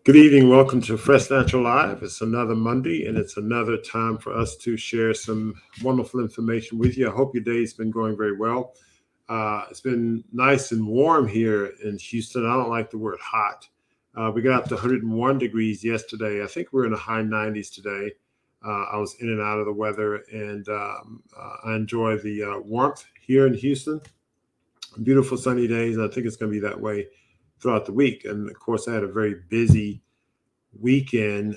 Good evening. Welcome to Fresh Natural Live. It's another Monday, and it's another time for us to share some wonderful information with you. I hope your day's been going very well. It's been nice and warm here in Houston. I don't like the word hot. We got up to 101 degrees yesterday. I think we're in the high 90s today. I was in and out of the weather, and I enjoy the warmth here in Houston. Beautiful sunny days. I think it's going to be that way throughout the week. And of course, I had a very busy weekend.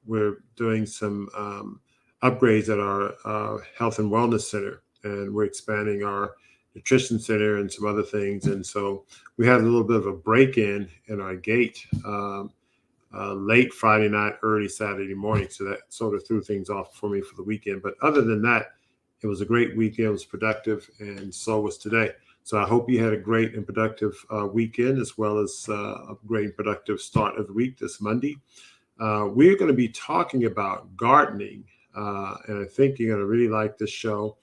We're doing some upgrades at our health and wellness center, and we're expanding our nutrition center and some other things. And so we had a little bit of a break in our gate late Friday night, early Saturday morning. So that sort of threw things off for me for the weekend. But other than that, it was a great weekend. It was productive, and so was today. So I hope you had a great and productive weekend, as well as a great and productive start of the week this Monday. We're going to be talking about gardening, and I think you're going to really like this show.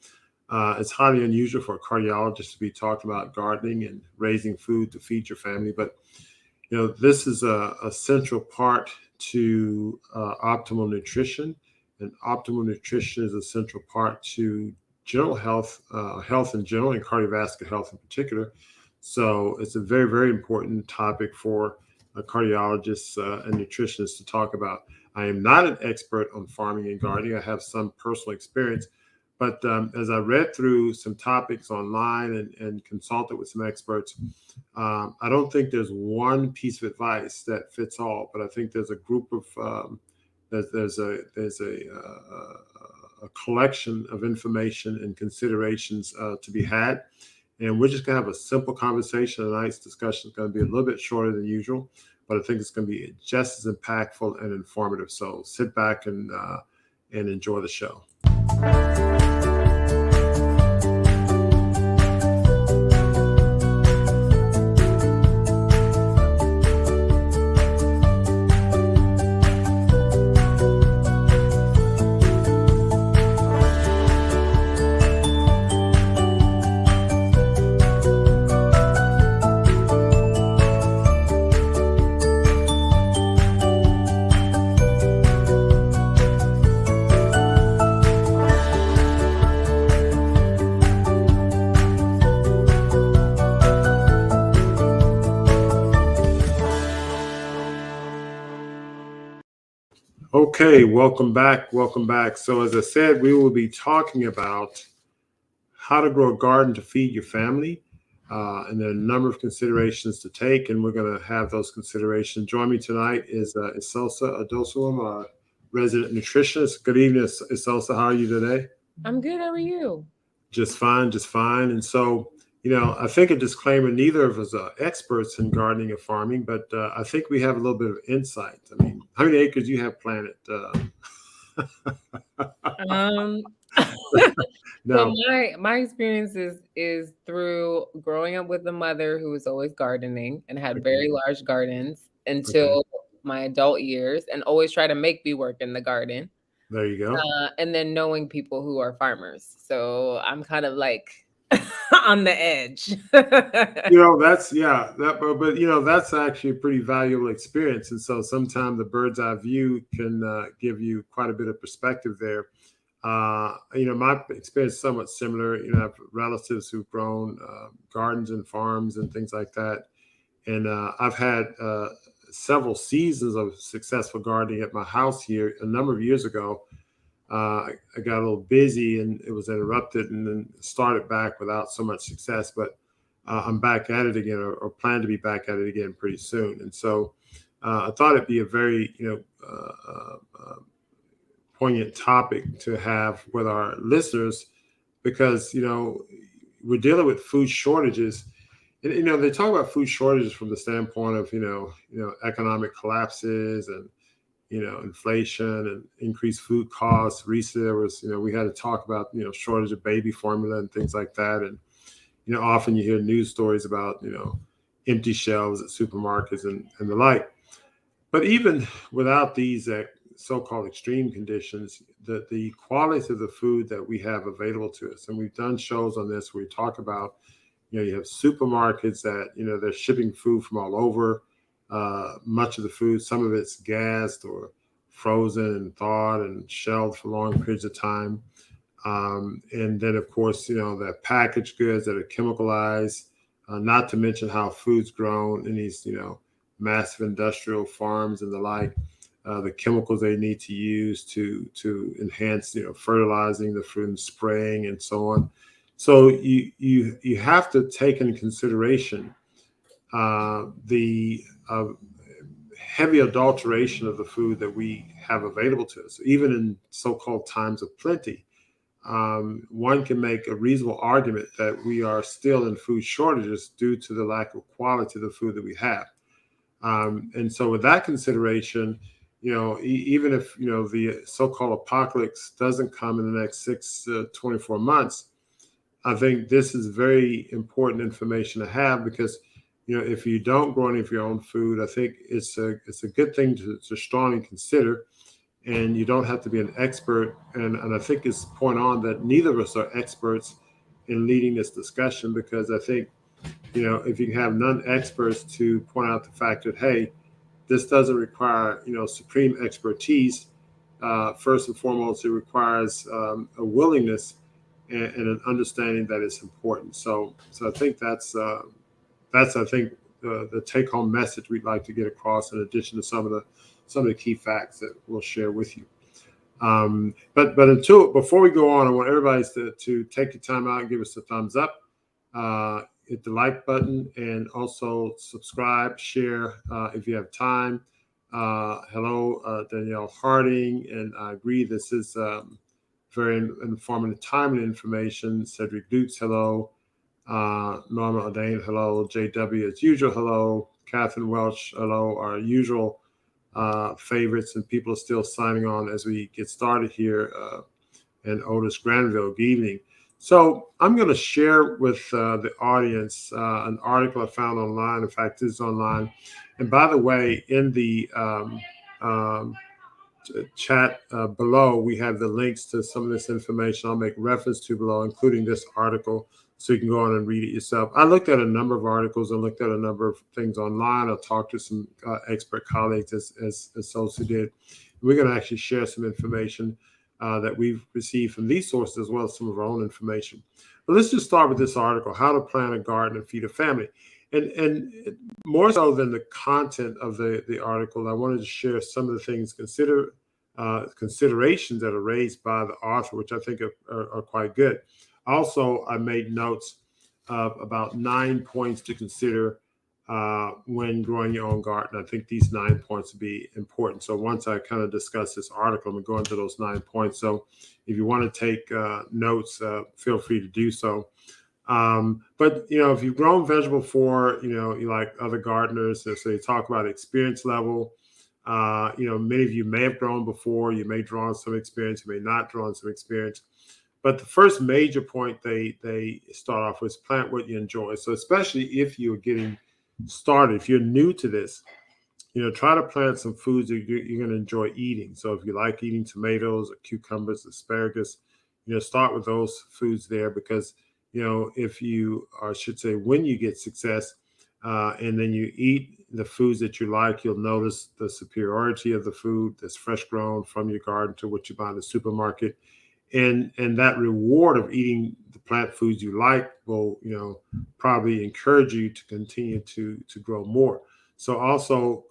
It's highly unusual for a cardiologist to be talking about gardening and raising food to feed your family, but this is a central part to optimal nutrition, and optimal nutrition is a central part to general health, health in general, and cardiovascular health in particular. So it's a very, very important topic for cardiologists and nutritionists to talk about. I am not an expert on farming and gardening. I have some personal experience, but as I read through some topics online and consulted with some experts, I don't think there's one piece of advice that fits all, but I think there's a group of there's a collection of information and considerations to be had. And we're just going to have a simple conversation. A nice discussion. It's going to be a little bit shorter than usual, but I think it's going to be just as impactful and informative. So sit back and enjoy the show. Okay, welcome back. Welcome back. So, as I said, we will be talking about how to grow a garden to feed your family. And there are a number of considerations to take, and we're going to have those considerations. Join me tonight is Iselsa Adosulum, our resident nutritionist. Good evening, Iselsa. How are you today? I'm good. How are you? Just fine, just fine. And so, I think a disclaimer, neither of us are experts in gardening or farming, but I think we have a little bit of insight. I mean, how many acres do you have planted? Um, so No. my experience is through growing up with a mother who was always gardening and had Okay. very large gardens Okay. until my adult years, and always try to make me work in the garden. There you go. And then knowing people who are farmers, so I'm kind of like on the edge. That's yeah, but that's actually a pretty valuable experience. And so sometimes the bird's eye view can give you quite a bit of perspective there. My experience is somewhat similar. I have relatives who've grown gardens and farms and things like that. And I've had several seasons of successful gardening at my house here a number of years ago. I got a little busy and it was interrupted, and then started back without so much success. But I'm back at it again, or plan to be back at it again pretty soon. And so I thought it'd be a very poignant topic to have with our listeners, because we're dealing with food shortages. And they talk about food shortages from the standpoint of economic collapses and inflation and increased food costs. Recently, there was we had to talk about shortage of baby formula and things like that. And often you hear news stories about empty shelves at supermarkets and the like. But even without these so-called extreme conditions, the quality of the food that we have available to us, and we've done shows on this where we talk about, you have supermarkets that they're shipping food from all over. much of the food. Some of it's gassed or frozen and thawed and shelved for long periods of time. And then, of course, the packaged goods that are chemicalized, not to mention how food's grown in these, massive industrial farms and the like, the chemicals they need to use to enhance, fertilizing the fruit and spraying and so on. So you have to take into consideration the heavy adulteration of the food that we have available to us, even in so-called times of plenty. One can make a reasonable argument that we are still in food shortages due to the lack of quality of the food that we have. And so with that consideration, even if, the so-called apocalypse doesn't come in the next 6 to 24 months, I think this is very important information to have because, if you don't grow any of your own food, I think it's a good thing to strongly consider. And you don't have to be an expert. And I think it's point on that neither of us are experts in leading this discussion because I think, if you have non-experts to point out the fact that, hey, this doesn't require, supreme expertise. First and foremost, it requires a willingness and an understanding that it's important. So I think that's I think the take-home message we'd like to get across, in addition to some of the key facts that we'll share with you. But before we go on, I want everybody to take your time out and give us a thumbs up. Hit the like button and also subscribe, share if you have time. Hello, Danielle Harding, and I agree this is very informative, timely information. Cedric Dukes, hello. Norma O'Dane, hello. JW, as usual, hello. Catherine Welch, hello. Our usual favorites, and people are still signing on as we get started here. And Otis Granville, good evening. So I'm going to share with the audience an article I found online. In fact, this is online. And by the way, in the chat below, we have the links to some of this information I'll make reference to below, including this article, so you can go on and read it yourself. I looked at a number of articles. I looked at a number of things online. I talked to some expert colleagues as those who did. We're going to actually share some information that we've received from these sources, as well as some of our own information. But let's just start with this article, How to Plant a Garden and Feed a Family. And more so than the content of the article, I wanted to share some of the things, considerations that are raised by the author, which I think are quite good. Also, I made notes of about 9 points to consider when growing your own garden. I think these 9 points would be important. So once I kind of discuss this article, I'm going to go into those 9 points. So if you want to take notes, feel free to do so. But, if you've grown vegetable before, you like other gardeners, so you talk about experience level. Many of you may have grown before, you may draw on some experience, you may not draw on some experience. But the first major point they start off with is plant what you enjoy. So especially if you're getting started, if you're new to this, try to plant some foods that you're going to enjoy eating. So if you like eating tomatoes or cucumbers, asparagus, start with those foods there because, if you, or I should say, when you get success and then you eat the foods that you like, you'll notice the superiority of the food that's fresh grown from your garden to what you buy in the supermarket. And that reward of eating the plant foods you like will, probably encourage you to continue to grow more. So also,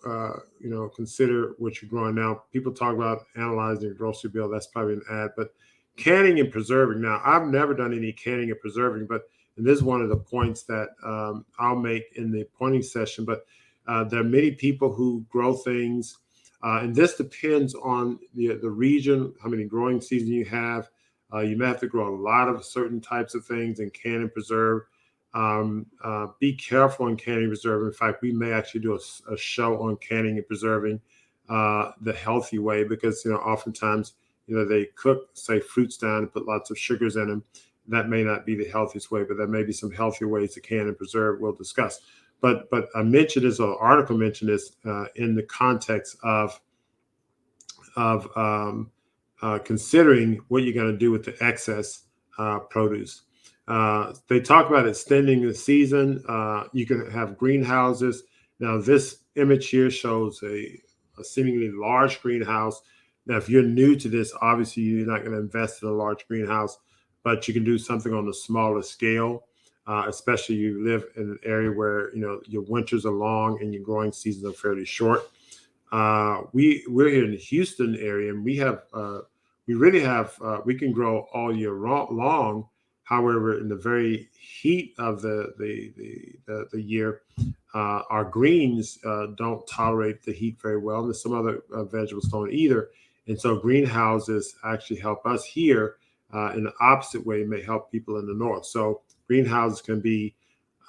consider what you're growing. Now, people talk about analyzing a grocery bill. That's probably an ad, but canning and preserving. Now, I've never done any canning and preserving, and this is one of the points that I'll make in the pointing session. But there are many people who grow things. And this depends on the region, how many growing seasons you have. You may have to grow a lot of certain types of things and can and preserve. Be careful in canning and preserving. In fact, we may actually do a show on canning and preserving the healthy way because, oftentimes, they cook, say, fruits down and put lots of sugars in them. That may not be the healthiest way, but there may be some healthier ways to can and preserve we'll discuss. But I mentioned this, or the article mentioned this in the context of considering what you're going to do with the excess produce. They talk about extending the season. You can have greenhouses. Now, this image here shows a seemingly large greenhouse. Now, if you're new to this, obviously you're not going to invest in a large greenhouse, but you can do something on a smaller scale, especially you live in an area where your winters are long and your growing seasons are fairly short. We're here in the Houston area, and we can grow all year long. However, in the very heat of the year, our greens don't tolerate the heat very well, and some other vegetables don't either. And so greenhouses actually help us here in the opposite way, may help people in the north. So greenhouses can be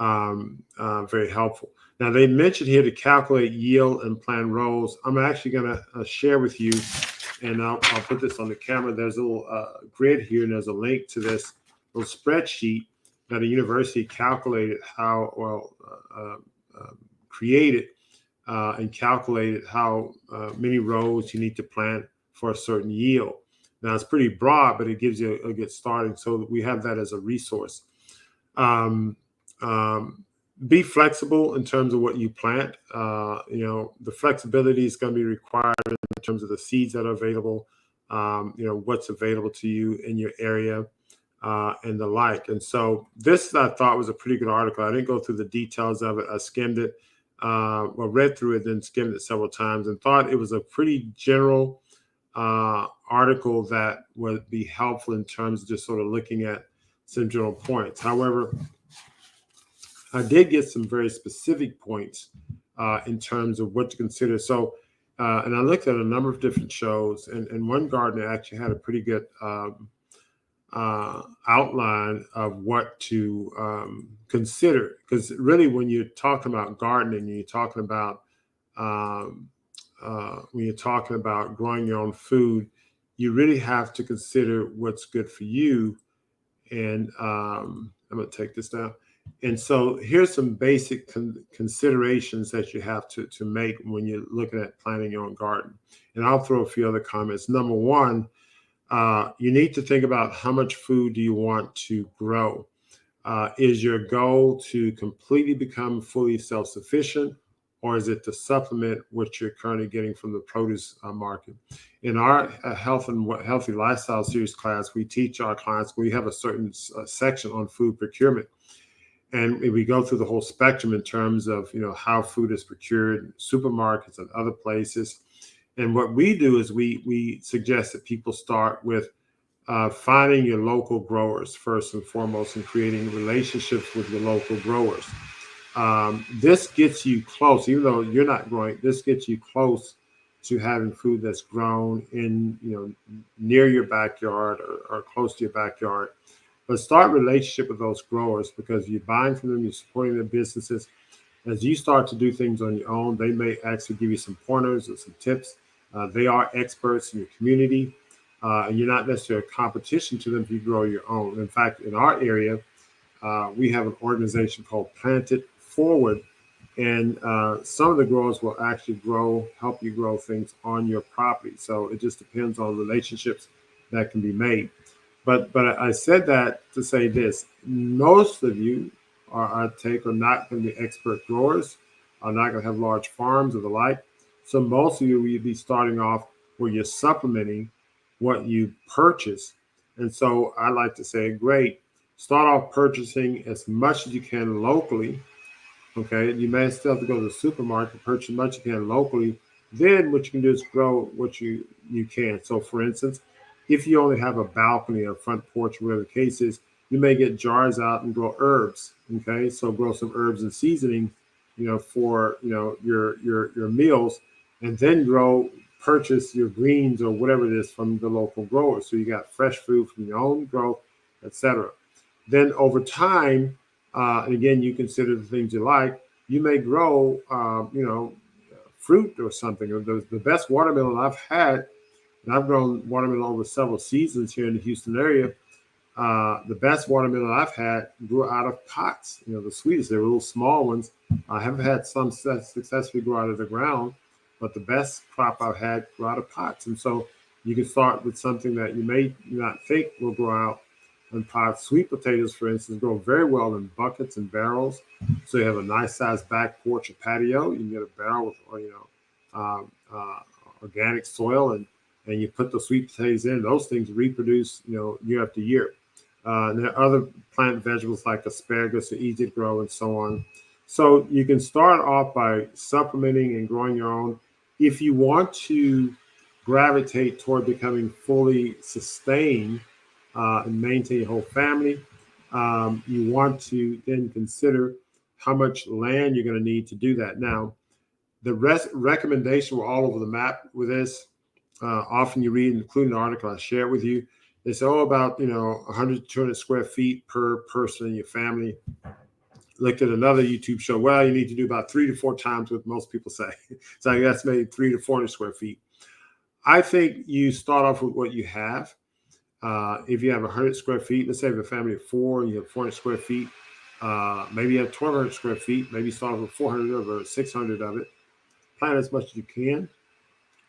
very helpful. Now, they mentioned here to calculate yield and plan rows. I'm actually going to share with you, and I'll put this on the camera. There's a little grid here, and there's a link to this little spreadsheet that a university calculated created and calculated how many rows you need to plant for a certain yield. Now, it's pretty broad, but it gives you a good starting. So we have that as a resource. Be flexible in terms of what you plant. The flexibility is going to be required in terms of the seeds that are available, what's available to you in your area, and the like. And so this, I thought, was a pretty good article. I didn't go through the details of it. I skimmed it, read through it, then skimmed it several times, and thought it was a pretty general article that would be helpful in terms of just sort of looking at some general points. However, I did get some very specific points in terms of what to consider. So, and I looked at a number of different shows, and one gardener actually had a pretty good outline of what to consider. Because really, when you're talking about gardening, you're talking about growing your own food, you really have to consider what's good for you. And I'm going to take this down. And so here's some basic considerations that you have to make when you're looking at planting your own garden. And I'll throw a few other comments. Number one, you need to think about how much food do you want to grow. Is your goal to completely become fully self-sufficient, or is it to supplement what you're currently getting from the produce market? In our health and healthy lifestyle series class, we teach our clients, we have a certain section on food procurement. And we go through the whole spectrum in terms of, how food is procured in supermarkets and other places. And what we do is we suggest that people start with finding your local growers first and foremost, and creating relationships with your local growers. This gets you close, even though you're not growing, this gets you close to having food that's grown in, near your backyard or close to your backyard. But start a relationship with those growers, because you're buying from them, you're supporting their businesses. As you start to do things on your own, they may actually give you some pointers or some tips. They are experts in your community, and you're not necessarily a competition to them if you grow your own. In fact, in our area, we have an organization called Plant It Forward, and some of the growers will actually help you grow things on your property. So it just depends on relationships that can be made. But I said that to say this: most of you are not going to be expert growers, are not going to have large farms or the like. So most of you will be starting off where you're supplementing what you purchase. And so I like to say, great, start off purchasing as much as you can locally. Okay, you may still have to go to the supermarket, purchase as much as you can locally. Then what you can do is grow what you can. So for instance, if you only have a balcony or front porch, whatever the case is, you may get jars out and grow herbs. Okay, so grow some herbs and seasoning, for your meals, and then purchase your greens or whatever it is from the local growers. So you got fresh food from your own growth, etc. Then over time, and again, you consider the things you like. You may grow, fruit or something. Or the best watermelon I've had. And I've grown watermelon over several seasons here in the Houston area. The best watermelon I've had grew out of pots. The sweetest, they were little small ones. I have had some successfully grow out of the ground, but the best crop I've had grew out of pots. And so you can start with something that you may not think will grow out, and pot. Sweet potatoes, for instance, grow very well in buckets and barrels. So you have a nice sized back porch or patio. You can get a barrel with, organic soil, and you put the sweet potatoes in. Those things reproduce, year after year. And there are other plant vegetables like asparagus are easy to grow and so on. So you can start off by supplementing and growing your own. If you want to gravitate toward becoming fully sustained and maintain your whole family, you want to then consider how much land you're going to need to do that. Now, the recommendation were all over the map with this. Often you read, including the article I shared with you, it's all about 100 to 200 square feet per person in your family. Looked at another YouTube show. Well, you need to do about 3 to 4 times what most people say. So I guess maybe 3 to 400 square feet. I think you start off with what you have. If you have 100 square feet, let's say you have a family of 4, and you have 400 square feet. Maybe you have 1,200 square feet. Maybe start off with 400 of it or 600 of it. Plant as much as you can.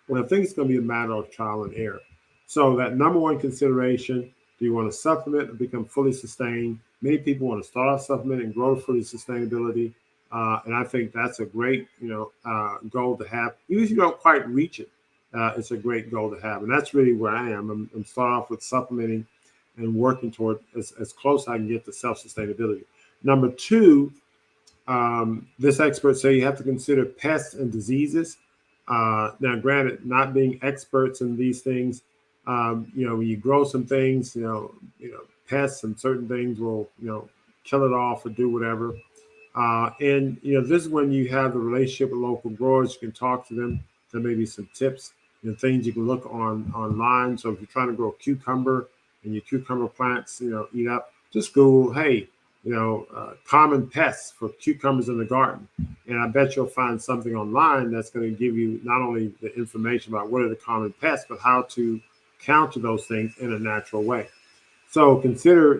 Well, I think it's going to be a matter of trial and error. So that number one consideration, do you want to supplement and become fully sustained? Many people want to start off supplement and grow to fully sustainability. And I think that's a great, goal to have. Even if you don't quite reach it, it's a great goal to have. And that's really where I am. I'm starting off with supplementing and working toward as close as I can get to self-sustainability. Number two, this expert say you have to consider pests and diseases. Now, granted, not being experts in these things, when you grow some things, pests and certain things will, kill it off or do whatever. And this is when you have the relationship with local growers. You can talk to them. There may be some tips and things you can look online. So if you're trying to grow a cucumber and your cucumber plants, eat up, just Google, hey, common pests for cucumbers in the garden. And I bet you'll find something online that's going to give you not only the information about what are the common pests, but how to counter those things in a natural way. So consider,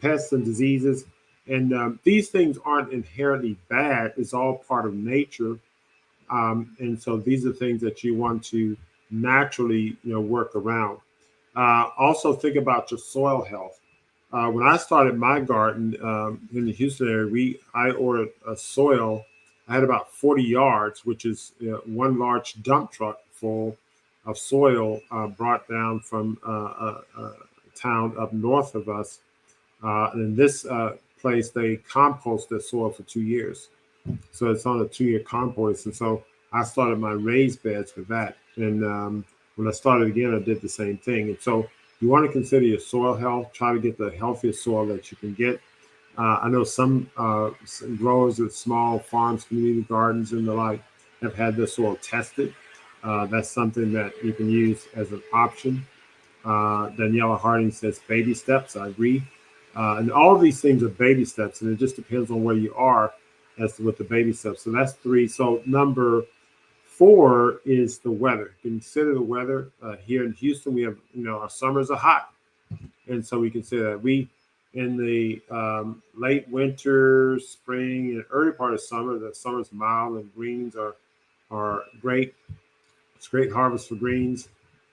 pests and diseases. And these things aren't inherently bad. It's all part of nature. And so these are things that you want to naturally, work around. Also think about your soil health. When I started my garden in the Houston area, I ordered a soil. I had about 40 yards, which is one large dump truck full of soil brought down from a town up north of us. And in this place, they compost their soil for 2 years. So it's on a 2-year compost. And so I started my raised beds with that. And when I started again, I did the same thing. And so you want to consider your soil health. Try to get the healthiest soil that you can get. I know some growers with small farms, community gardens, and the like have had their soil tested. That's something that you can use as an option. Daniela Harding says baby steps. I agree. And all of these things are baby steps, and it just depends on where you are as to what the baby steps. So that's 3. So number 4 is the weather. Consider the weather. Here in Houston, we have, our summers are hot. And so we consider that. We, in the late winter, spring, and early part of summer, the summer's mild and greens are great. It's great harvest for greens.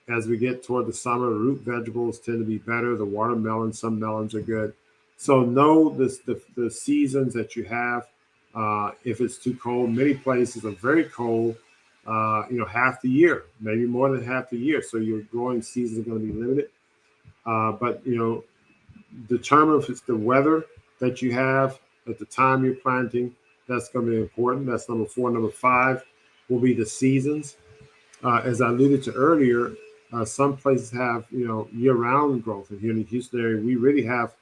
As we get toward the summer, root vegetables tend to be better. The watermelon, some melons are good. So know the seasons that you have. If it's too cold, many places are very cold, half the year, maybe more than half the year. So your growing seasons are going to be limited. But determine if it's the weather that you have at the time you're planting. That's going to be important. That's number 4. Number 5 will be the seasons. As I alluded to earlier, some places have, year-round growth. And here in the Houston area, we really have,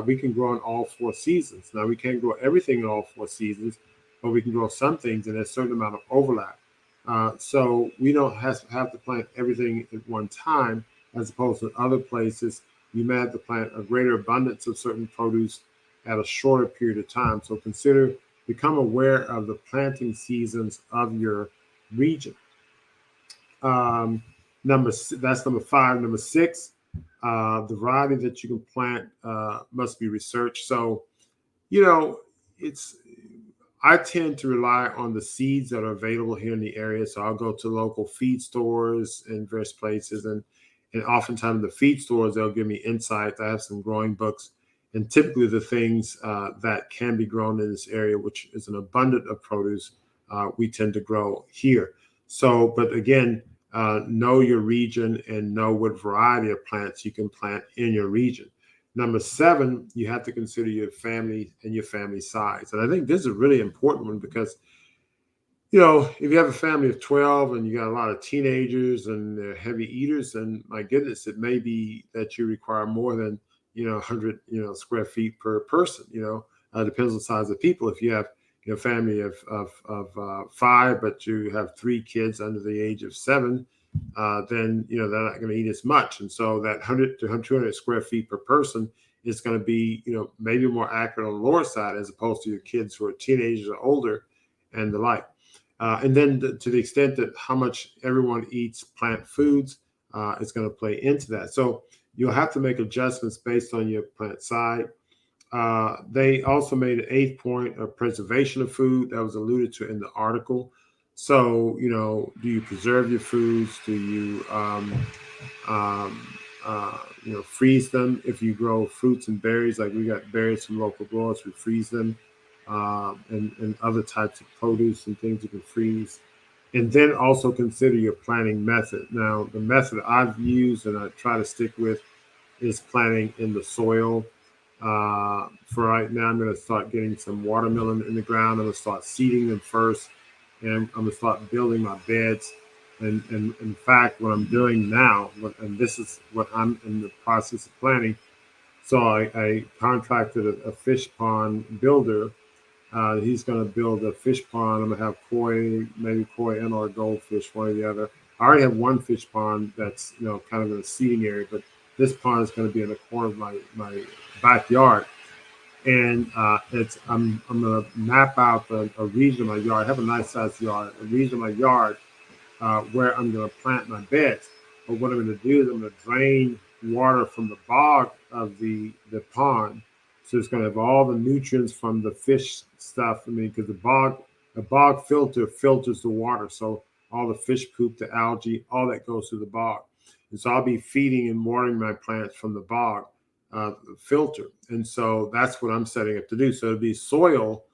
we can grow in all 4 seasons. Now, we can't grow everything in all 4 seasons, but we can grow some things, and there's a certain amount of overlap. So we don't have to plant everything at one time, as opposed to other places. You may have to plant a greater abundance of certain produce at a shorter period of time. So become aware of the planting seasons of your region. That's number 5. Number 6, the variety that you can plant must be researched. So, I tend to rely on the seeds that are available here in the area. So I'll go to local feed stores in various places, And oftentimes the feed stores, they'll give me insights. I have some growing books, and typically the things that can be grown in this area, which is an abundance of produce, we tend to grow here. So, but again, know your region and know what variety of plants you can plant in your region. Number 7, you have to consider your family and your family size. And I think this is a really important one because, if you have a family of 12 and you got a lot of teenagers and they're heavy eaters, then my goodness, it may be that you require more than, 100, square feet per person, depends on the size of people. If you have, a family of 5, but you have 3 kids under the age of 7, then, they're not going to eat as much. And so that 100 to 200 square feet per person is going to be, maybe more accurate on the lower side as opposed to your kids who are teenagers or older and the like. And then to the extent that how much everyone eats plant foods is going to play into that. So you'll have to make adjustments based on your plant side. They also made an 8th point of preservation of food that was alluded to in the article. So, do you preserve your foods? Do you, freeze them? If you grow fruits and berries, like we got berries from local growers, we freeze them. And other types of produce and things you can freeze. And then also consider your planting method. Now, the method I've used and I try to stick with is planting in the soil. For right now, I'm going to start getting some watermelon in the ground. I'm going to start seeding them first, and I'm going to start building my beds. And in fact, what I'm doing now, and this is what I'm in the process of planning. So I contracted a fish pond builder. He's going to build a fish pond. I'm going to have maybe koi and or goldfish, one or the other. I already have one fish pond that's, kind of in a seating area, but this pond is going to be in the corner of my backyard. And I'm going to map out a region of my yard. I have a nice sized yard, a region of my yard where I'm going to plant my beds. But what I'm going to do is I'm going to drain water from the bog of the pond. So it's going to have all the nutrients from the fish stuff. Because the bog filter filters the water. So all the fish poop, the algae, all that goes through the bog. And so I'll be feeding and watering my plants from the bog filter. And so that's what I'm setting up to do. So it'll be soil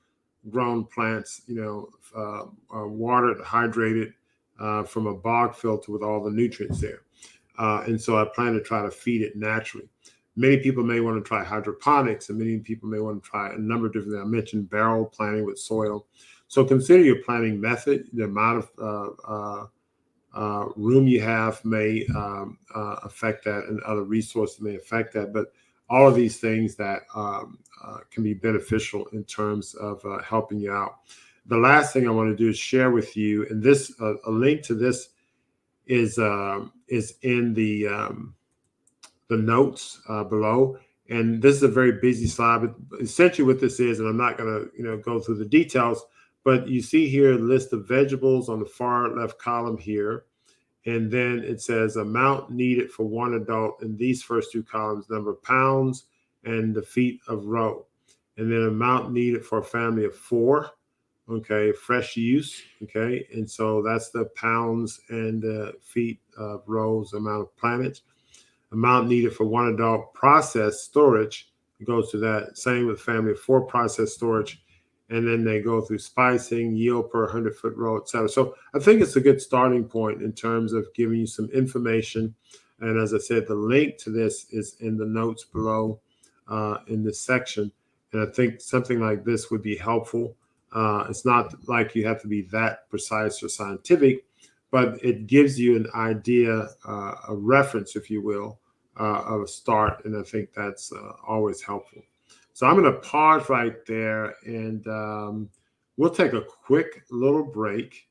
grown plants, watered, hydrated from a bog filter with all the nutrients there. And so I plan to try to feed it naturally. Many people may want to try hydroponics, and many people may want to try a number of different things. I mentioned barrel planting with soil. So consider your planting method. The amount of room you have may affect that, and other resources may affect that. But all of these things that can be beneficial in terms of helping you out. The last thing I want to do is share with you, and this a link to this is in the notes below. And this is a very busy slide, but essentially what this is, and I'm not going to go through the details, but you see here a list of vegetables on the far left column here. And then it says amount needed for one adult in these first 2 columns, number of pounds and the feet of row. And then amount needed for a family of 4, okay, fresh use, okay. And so that's the pounds and the feet of rows, amount of plantage. Amount needed for one adult processed storage, it goes to that. Same with family of 4 processed storage. And then they go through spicing, yield per 100-foot row, et cetera. So I think it's a good starting point in terms of giving you some information. And as I said, the link to this is in the notes below in this section. And I think something like this would be helpful. It's not like you have to be that precise or scientific, but it gives you an idea, a reference, if you will, of a start. And I think that's always helpful. So I'm going to pause right there, and we'll take a quick little break,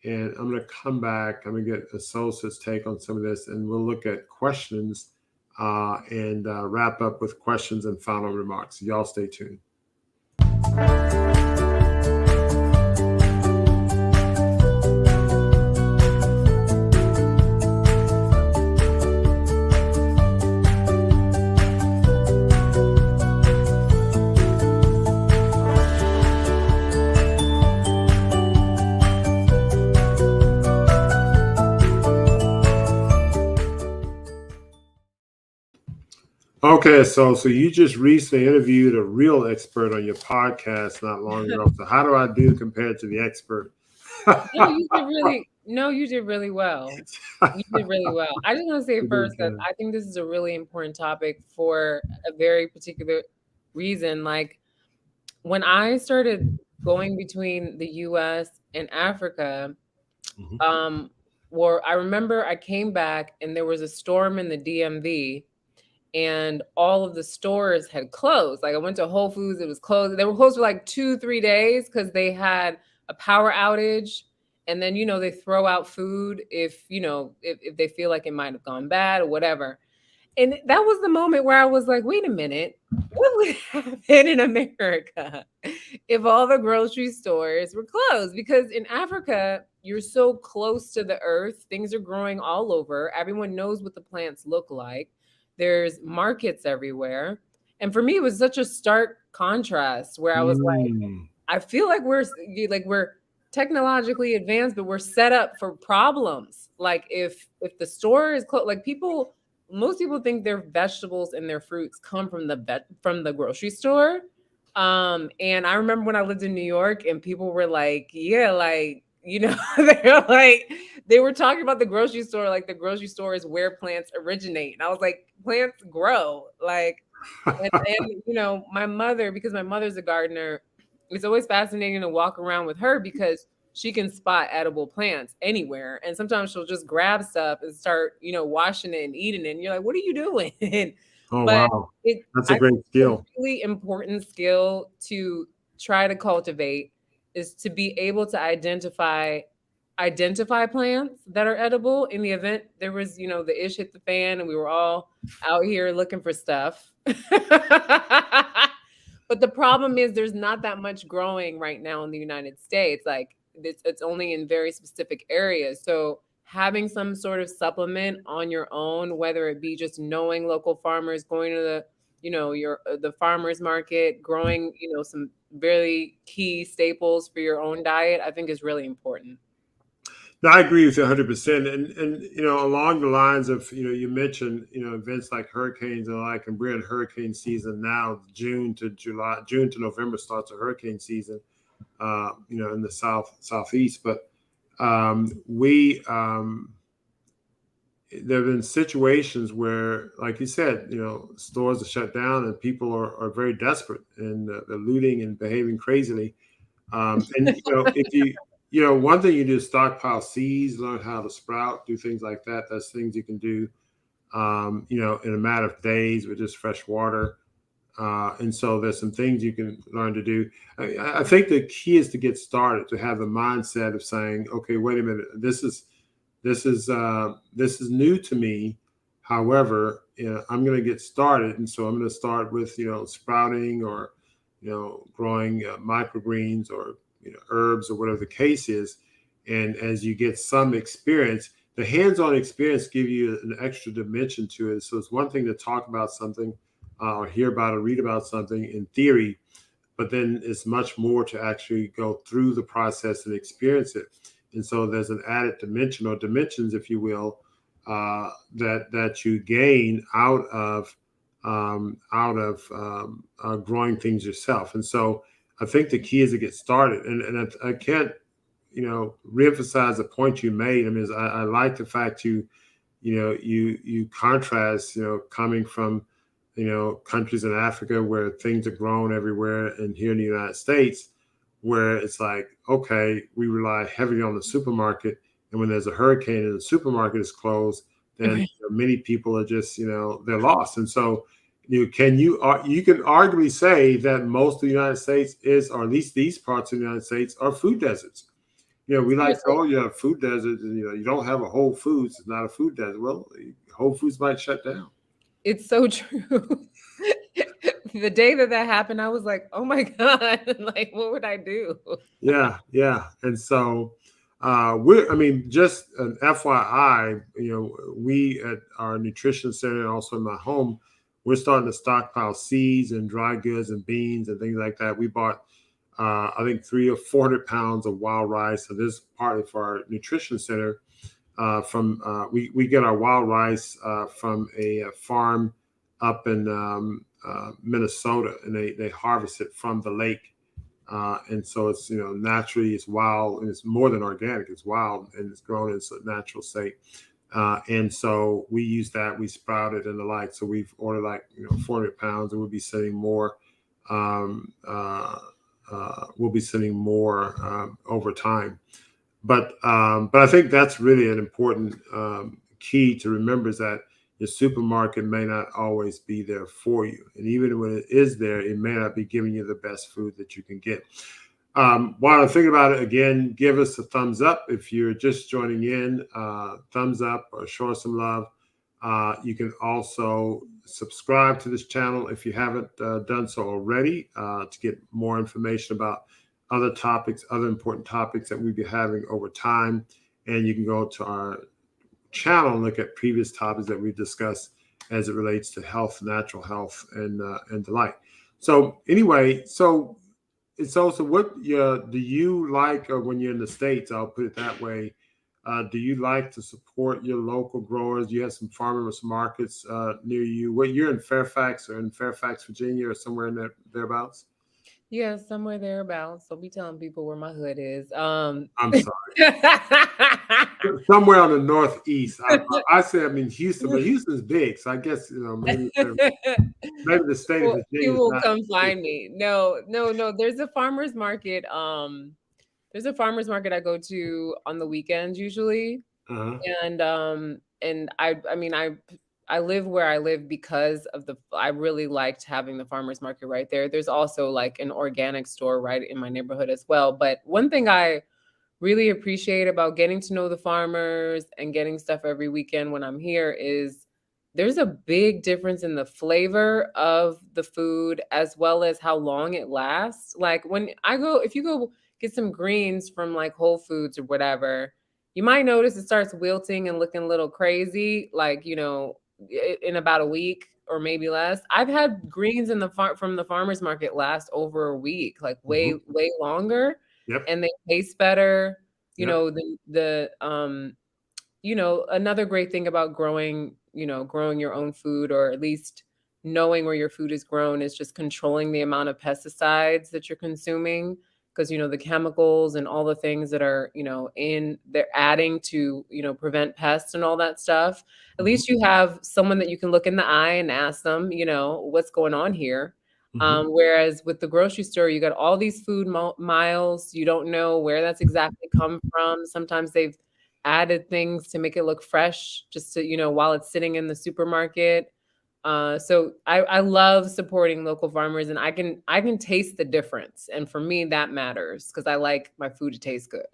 and I'm going to come back. I'm going to get Associate's take on some of this, and we'll look at questions and wrap up with questions and final remarks. Y'all stay tuned. Okay, so you just recently interviewed a real expert on your podcast not long ago. So how do I do compared to the expert? You did really well. You did really well. I just want to say You did first that good. I think this is a really important topic for a very particular reason. Like when I started going between the US and Africa, Mhm. um, where I remember I came back and there was a storm in the DMV and all of the stores had closed. Like I went to Whole Foods, it was closed. They were closed for like 2, 3 days because they had a power outage. And then, they throw out food if, if they feel like it might have gone bad or whatever. And that was the moment where I was like, wait a minute, what would happen in America if all the grocery stores were closed? Because in Africa, you're so close to the earth, things are growing all over. Everyone knows what the plants look like. There's markets everywhere. And for me, it was such a stark contrast where I was like, Mm. I feel like we're technologically advanced, but we're set up for problems. Like if the store is closed, like most people think their vegetables and their fruits come from from the grocery store. And I remember when I lived in New York and people were like, yeah, like, they're like they were talking about the grocery store, like the grocery store is where plants originate. And I was like, plants grow. Like and my mother, because my mother's a gardener, it's always fascinating to walk around with her because she can spot edible plants anywhere. And sometimes she'll just grab stuff and start, washing it and eating it. And you're like, what are you doing? Oh But wow, that's I a think great it's a skill. really important skill to try to cultivate is to be able to identify plants that are edible in the event there was, the ish hit the fan and we were all out here looking for stuff. But the problem is there's not that much growing right now in the United States. Like it's only in very specific areas. So having some sort of supplement on your own, whether it be just knowing local farmers, going to the farmers market, growing, some really key staples for your own diet, I think is really important. No, I agree with you 100%. And along the lines of you mentioned events like hurricanes and like, and we're in hurricane season now. June to November starts a hurricane season. In the southeast, but we there have been situations where, like you said, stores are shut down and people are very desperate and they're looting and behaving crazily. And if one thing you do is stockpile seeds, learn how to sprout, do things like that. That's things you can do, in a matter of days with just fresh water. And so there's some things you can learn to do. I think the key is to get started, to have the mindset of saying, okay, wait a minute, this is new to me. However, I'm going to get started, and so I'm going to start with sprouting or growing microgreens or herbs or whatever the case is. And as you get some experience, the hands-on experience give you an extra dimension to it. So it's one thing to talk about something or hear about or read about something in theory, but then it's much more to actually go through the process and experience it. And so there's an added dimension or dimensions, if you will, that you gain growing things yourself. And so I think the key is to get started. And I can't reemphasize the point you made. I mean, I like the fact you contrast coming from countries in Africa where things are grown everywhere, and here in the United States where it's like, okay, we rely heavily on the supermarket, and when there's a hurricane and the supermarket is closed, then many people are just they're lost. And so you can arguably say that most of the United States is, or at least these parts of the United States, are food deserts. We like to, Seriously. oh, you have food deserts, and you don't have a Whole Foods. It's not a food desert. Well, Whole Foods might shut down. It's so true. The day that happened, I was like, "Oh my god!" Like, what would I do? Yeah, yeah. And so I mean, just an FYI, we at our nutrition center and also in my home, we're starting to stockpile seeds and dry goods and beans and things like that. We bought I think 300 or 400 pounds of wild rice. So this is partly for our nutrition center. We get our wild rice from a farm up in Minnesota, and they harvest it from the lake. And so it's, naturally it's wild, and it's more than organic. It's wild, and it's grown in a natural state. And so we use that, we sprout it and the like. So we've ordered 400 pounds, and we'll be sending more. We'll be sending more over time. But I think that's really an important key to remember, is that your supermarket may not always be there for you. And even when it is there, it may not be giving you the best food that you can get. While I'm thinking about it, again, give us a thumbs up. If you're just joining in, thumbs up or show us some love. You can also subscribe to this channel if you haven't done so already, to get more information about other topics, other important topics that we'll be having over time. And you can go to our channel and look at previous topics that we've discussed as it relates to health, natural health, and the like. So anyway, it's also, what do you like, or when you're in the States, I'll put it that way, do you like to support your local growers? Do you have some farmers markets near you? Well, you're in Fairfax, Virginia, or somewhere in there, thereabouts? Yeah, somewhere thereabouts. Don't be telling people where my hood is. I'm sorry. Somewhere on the northeast. I say I'm in Houston, but Houston's big, so I guess maybe the state of Virginia. People will come find me. No. There's a farmer's market. There's a farmer's market I go to on the weekends usually. And I live where I live because of I really liked having the farmer's market right there. There's also like an organic store right in my neighborhood as well. But one thing I really appreciate about getting to know the farmers and getting stuff every weekend when I'm here is there's a big difference in the flavor of the food, as well as how long it lasts. Like if you go get some greens from like Whole Foods or whatever, you might notice it starts wilting and looking a little crazy, like, in about a week or maybe less. I've had greens from the farmer's market last over a week, like way longer. Yep. And they taste better. Yep. Another great thing about growing your own food, or at least knowing where your food is grown, is just controlling the amount of pesticides that you're consuming, because the chemicals and all the things that are they're adding to prevent pests and all that stuff. At least you have someone that you can look in the eye and ask them what's going on here. Whereas with the grocery store, you got all these food miles. You don't know where that's exactly come from. Sometimes they've added things to make it look fresh, just to while it's sitting in the supermarket. So I love supporting local farmers, and I can taste the difference. And for me, that matters, because I like my food to taste good.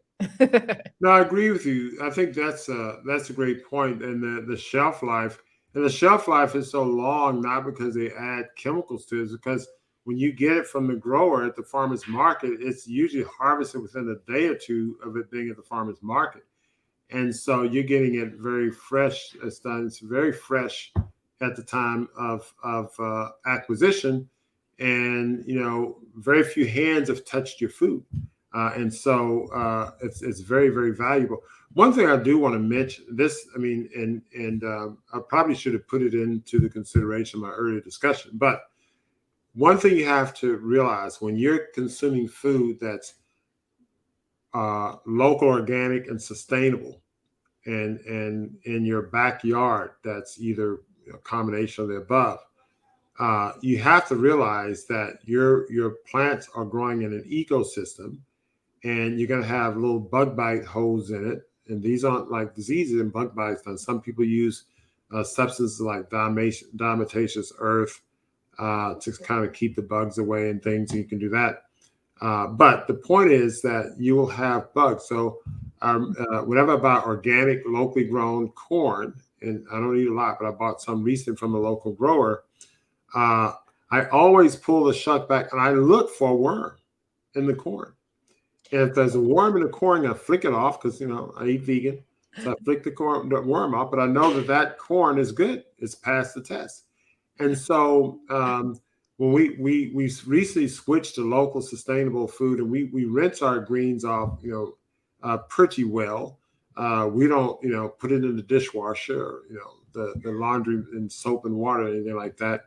No, I agree with you. I think that's a great point. And the shelf life, is so long, not because they add chemicals to it, it's because when you get it from the grower at the farmer's market, it's usually harvested within a day or two of it being at the farmer's market. And so you're getting it very fresh. It's very fresh at the time of acquisition, and very few hands have touched your food, and so it's very, very valuable. One thing I do want to mention, I probably should have put it into the consideration of my earlier discussion, but one thing you have to realize when you're consuming food that's local, organic, and sustainable, and in your backyard, that's either a combination of the above, you have to realize that your plants are growing in an ecosystem, and you're going to have little bug bite holes in it. And these aren't like diseases and bug bites. And some people use substances like diatomaceous earth to kind of keep the bugs away and things, and you can do that. But the point is that you will have bugs. So whenever I buy organic, locally grown corn, and I don't eat a lot, but I bought some recently from a local grower, I always pull the shuck back and I look for a worm in the corn. And if there's a worm in the corn, I flick it off, because I eat vegan. So I flick the worm off, but I know that corn is good. It's passed the test. And so when we recently switched to local sustainable food, and we rinse our greens off pretty well. We don't, put it in the dishwasher, or, the laundry in soap and water, or anything like that.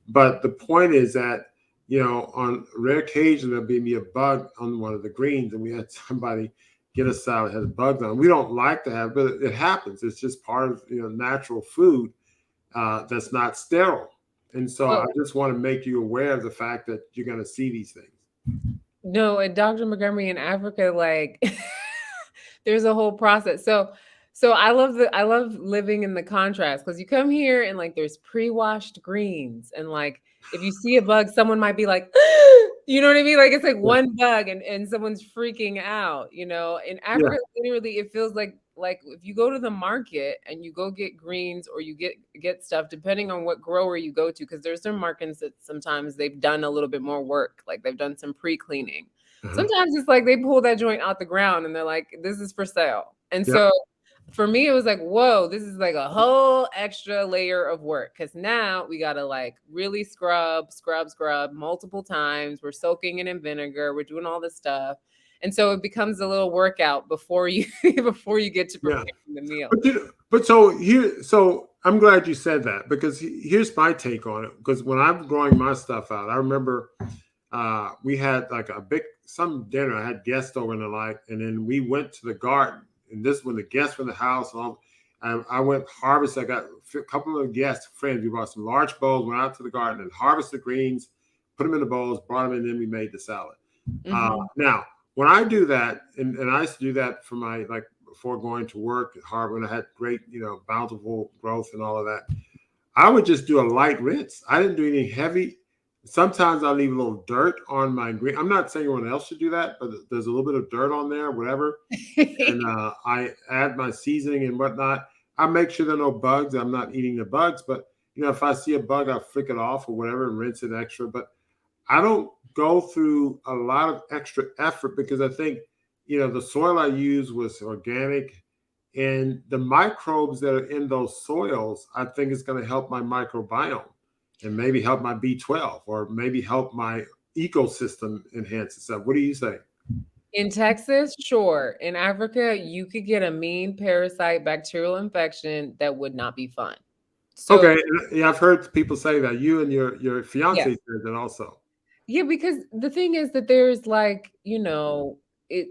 But the point is that, on rare occasion, there'll be me a bug on one of the greens, and we had somebody get a salad that had bugs on. We don't like to have, but it happens. It's just part of natural food that's not sterile. And so I Well, just want to make you aware of the fact that you're going to see these things. no, and Dr. Montgomery in Africa, like there's a whole process. So I love living in the contrast because you come here and like there's pre-washed greens and like if you see a bug, someone might be like, you know what I mean? Like it's like Yeah. one bug and someone's freaking out, you know. In Yeah. Africa, literally it feels like if you go to the market and you go get greens or you get stuff, depending on what grower you go to, because there's some markets that sometimes they've done a little bit more work, like they've done some pre-cleaning. Uh-huh. Sometimes it's like they pull that joint out the ground and they're like, this is for sale. And Yeah. so for me, it was like, whoa, this is like a whole extra layer of work. Cause now we gotta like really scrub multiple times. We're soaking it in vinegar, we're doing all this stuff. And so it becomes a little workout before you before you get to Yeah. preparing the meal. But so I'm glad you said that, because here's my take on it. Because when I'm growing my stuff out, I remember we had like some dinner. I had guests over and the like, and then we went to the garden. And this when the guests were in the house, and I went harvest. I got a couple of guests, friends. We bought some large bowls, went out to the garden and harvested greens, put them in the bowls, brought them in, and then we made the salad. Mhm. Now, when I do that, and I used to do that for my like before going to work at Harvard, when I had great, bountiful growth and all of that, I would just do a light rinse. I didn't do anything heavy. Sometimes I'll leave a little dirt on my green. I'm not saying anyone else should do that, but there's a little bit of dirt on there, whatever. And I add my seasoning and whatnot. I make sure there are no bugs. I'm not eating the bugs, but if I see a bug, I flick it off or whatever and rinse it extra. But I don't go through a lot of extra effort because I think, the soil I use was organic, and the microbes that are in those soils, I think is going to help my microbiome and maybe help my B12 or maybe help my ecosystem enhance itself. What do you say? In Texas, sure. In Africa, you could get a mean parasite bacterial infection that would not be fun. Okay. So, Yeah, I've heard people say that. You and your fiance yes. said that also. Yeah, because the thing is that there's like,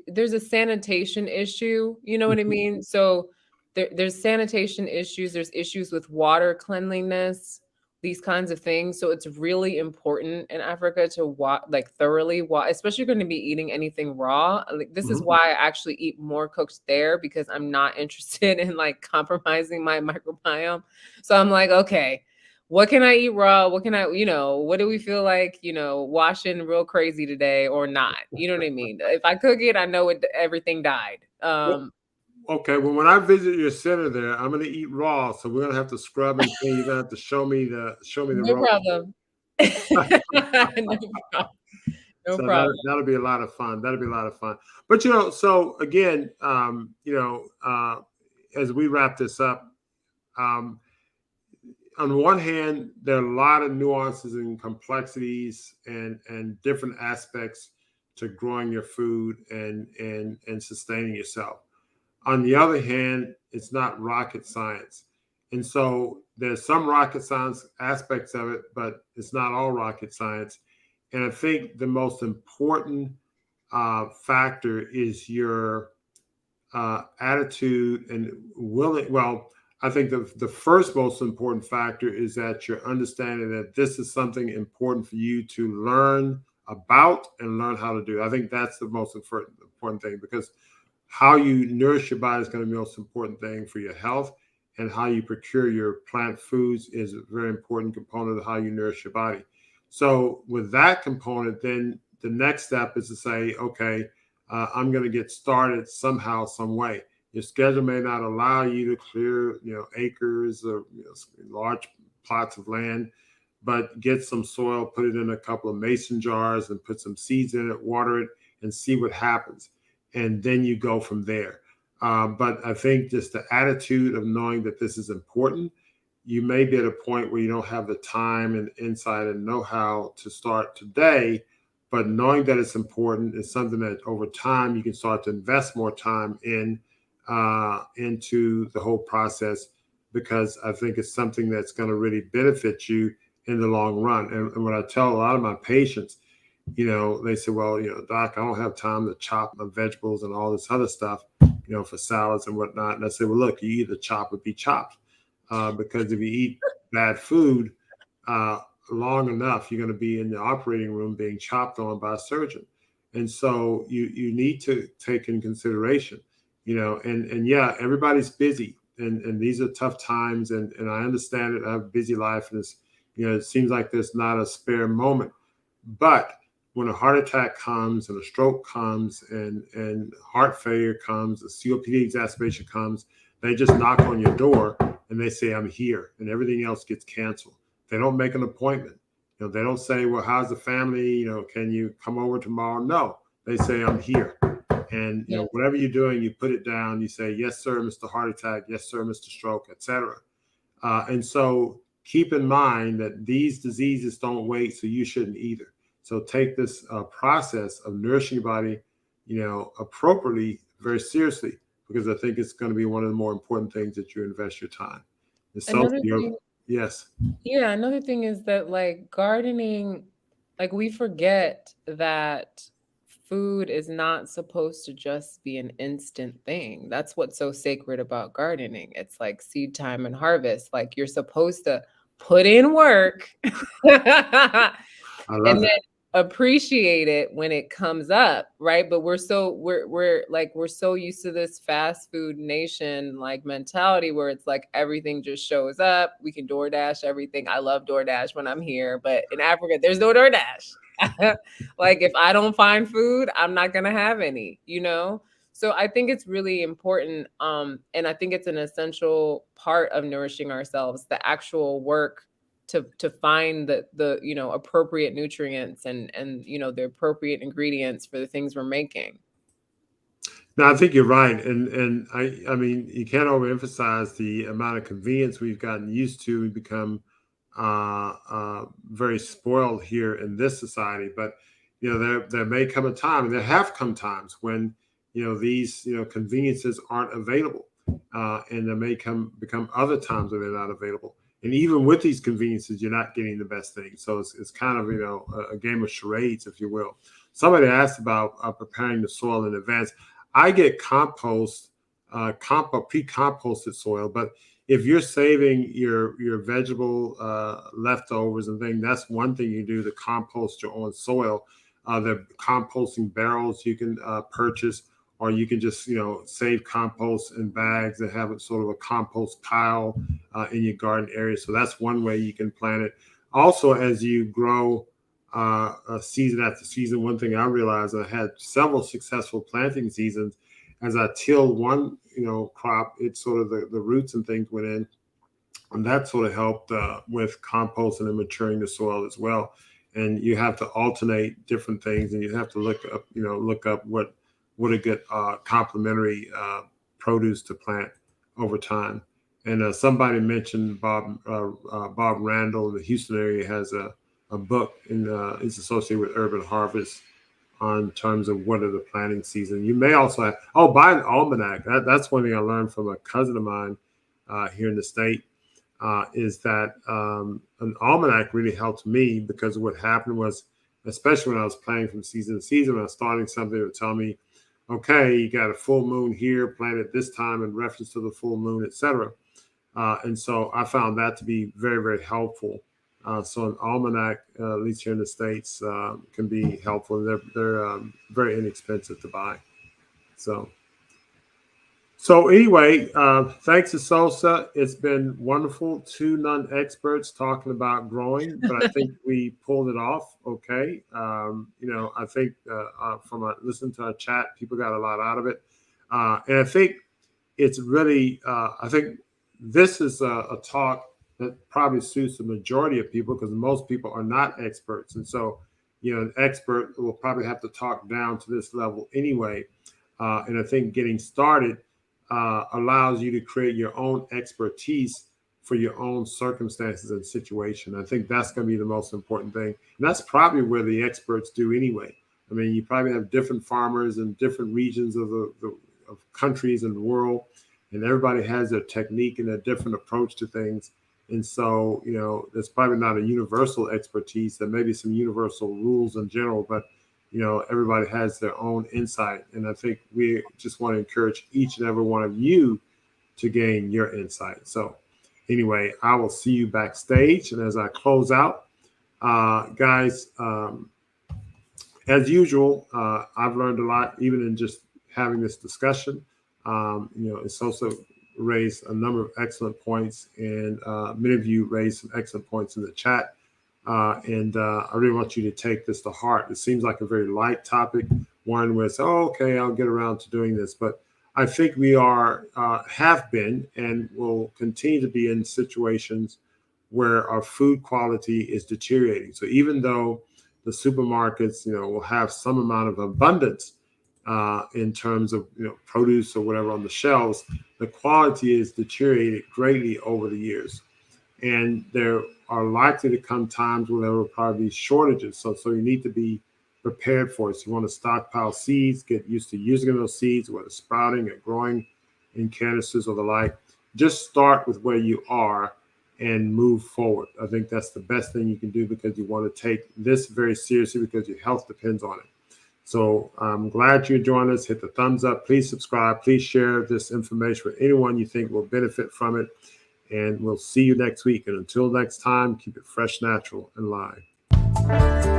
there's a sanitation issue, you know what I Mhm. mean? So there's sanitation issues, there's issues with water cleanliness, these kinds of things. So it's really important in Africa to like thoroughly especially if you're going to be eating anything raw. Like this is Mhm. why I actually eat more cooked there because I'm not interested in like compromising my microbiome. So I'm like, okay, what can I eat raw? What can I, what do we feel like, washing real crazy today or not? You know what I mean? If I cook it, I know everything died. Well, okay. Well, when I visit your center there, I'm going to eat raw, so we're going to have to scrub and clean. You're going to have to show me the No raw. problem. No problem. No So problem. that'll be a lot of fun. That'll be a lot of fun. But so again, as we wrap this up, um, on one hand, there are a lot of nuances and complexities and different aspects to growing your food and sustaining yourself. On the other hand, it's not rocket science. And so there's some rocket science aspects of it, but it's not all rocket science. And I think the most important factor is your attitude and willing. Well, I think the first most important factor is that you're understanding that this is something important for you to learn about and learn how to do. I think that's the most important thing, because how you nourish your body is going to be the most important thing for your health, and how you procure your plant foods is a very important component of how you nourish your body. So with that component, then the next step is to say, okay, I'm going to get started somehow, some way. Your schedule may not allow you to clear, acres or large plots of land, but get some soil, put it in a couple of mason jars, and put some seeds in it, water it, and see what happens. And then you go from there. But I think just the attitude of knowing that this is important, you may be at a point where you don't have the time and insight and know-how to start today, but knowing that it's important is something that over time you can start to invest more time in, into the whole process, because I think it's something that's going to really benefit you in the long run. And what I tell a lot of my patients, they say, well, doc, I don't have time to chop my vegetables and all this other stuff, for salads and whatnot. And I say, well, look, you either chop or be chopped, because if you eat bad food long enough, you're going to be in the operating room being chopped on by a surgeon. And so you need to take in consideration, and yeah, everybody's busy, and these are tough times, and I understand it. I have a busy life, and it seems like there's not a spare moment. But when a heart attack comes and a stroke comes and heart failure comes, a COPD exacerbation comes, they just knock on your door and they say, I'm here, and everything else gets canceled. They don't make an appointment. They don't say, well, how's the family? Can you come over tomorrow? No, they say, I'm here. And whatever you're doing, you put it down. You say, yes, sir, Mr. Heart Attack. Yes, sir, Mr. Stroke, etc. And so keep in mind that these diseases don't wait, so you shouldn't either. So take this process of nourishing your body, appropriately, very seriously, because I think it's going to be one of the more important things that you invest your time. And so, yes. Yeah, another thing is that like gardening, like we forget that food is not supposed to just be an instant thing. That's what's so sacred about gardening. It's like seed time and harvest. Like you're supposed to put in work I love and that. then appreciate it when it comes up, right? But we're so used to this fast food nation like mentality where it's like everything just shows up. We can DoorDash everything. I love DoorDash when I'm here, but in Africa there's no DoorDash. Like if I don't find food, I'm not gonna have any, So I think it's really important, and I think it's an essential part of nourishing ourselves, the actual work to find the appropriate nutrients and the appropriate ingredients for the things we're making. No, I think you're right, and I mean you can't overemphasize the amount of convenience we've gotten used to. We become very spoiled here in this society, but there may come a time, and there have come times when these conveniences aren't available, and there may become other times when they're not available. And even with these conveniences, you're not getting the best thing. So it's kind of a game of charades, if you will. Somebody asked about preparing the soil in advance. I get pre-composted soil, but if you're saving your vegetable leftovers and things, that's one thing you do to compost your own soil. The composting barrels you can purchase, or you can just save compost in bags and have it sort of a compost pile in your garden area. So that's one way you can plant it. Also, as you grow season after season, one thing I realized, I had several successful planting seasons. As I tilled one crop, it sort of the roots and things went in, and that sort of helped with composting and maturing the soil as well. And you have to alternate different things, and you have to look up what a good complementary produce to plant over time. And somebody mentioned Bob Randall in the Houston area has a book, and it's associated with Urban Harvest on terms of what are the planting season. You may also have, buy an almanac. That's one thing I learned from a cousin of mine here in the state, is that an almanac really helped me, because what happened was, especially when I was planning from season to season, when I was starting something, it would tell me, okay, you got a full moon here, plant it this time in reference to the full moon, etc. And so I found that to be very, very helpful. So an almanac, at least here in the States, can be helpful. They're very inexpensive to buy. So anyway, thanks to Sosa. It's been wonderful. Two non-experts talking about growing, but I think we pulled it off okay. I think from listening to our chat, people got a lot out of it. And I think it's really, I think this is a talk that probably suits the majority of people, because most people are not experts. And so, an expert will probably have to talk down to this level anyway. And I think getting started allows you to create your own expertise for your own circumstances and situation. I think that's going to be the most important thing. And that's probably where the experts do anyway. I mean, you probably have different farmers in different regions of of countries in the world, and everybody has their technique and a different approach to things. And so, there's probably not a universal expertise. There may be some universal rules in general, but everybody has their own insight. And I think we just want to encourage each and every one of you to gain your insight. So anyway, I will see you backstage. And as I close out, guys, as usual, I've learned a lot, even in just having this discussion. It's also raised a number of excellent points, and many of you raised some excellent points in the chat. And I really want you to take this to heart. It seems like a very light topic, one where it's, okay, I'll get around to doing this. But I think we have been and will continue to be in situations where our food quality is deteriorating. So even though the supermarkets, will have some amount of abundance in terms of produce or whatever on the shelves, the quality is deteriorated greatly over the years. And there are likely to come times where there will probably be shortages. So you need to be prepared for it. So you want to stockpile seeds, get used to using those seeds, whether sprouting or growing in canisters or the like. Just start with where you are and move forward. I think that's the best thing you can do, because you want to take this very seriously, because your health depends on it. So I'm glad you joined us. Hit the thumbs up. Please subscribe. Please share this information with anyone you think will benefit from it. And we'll see you next week. And until next time, keep it fresh, natural, and live.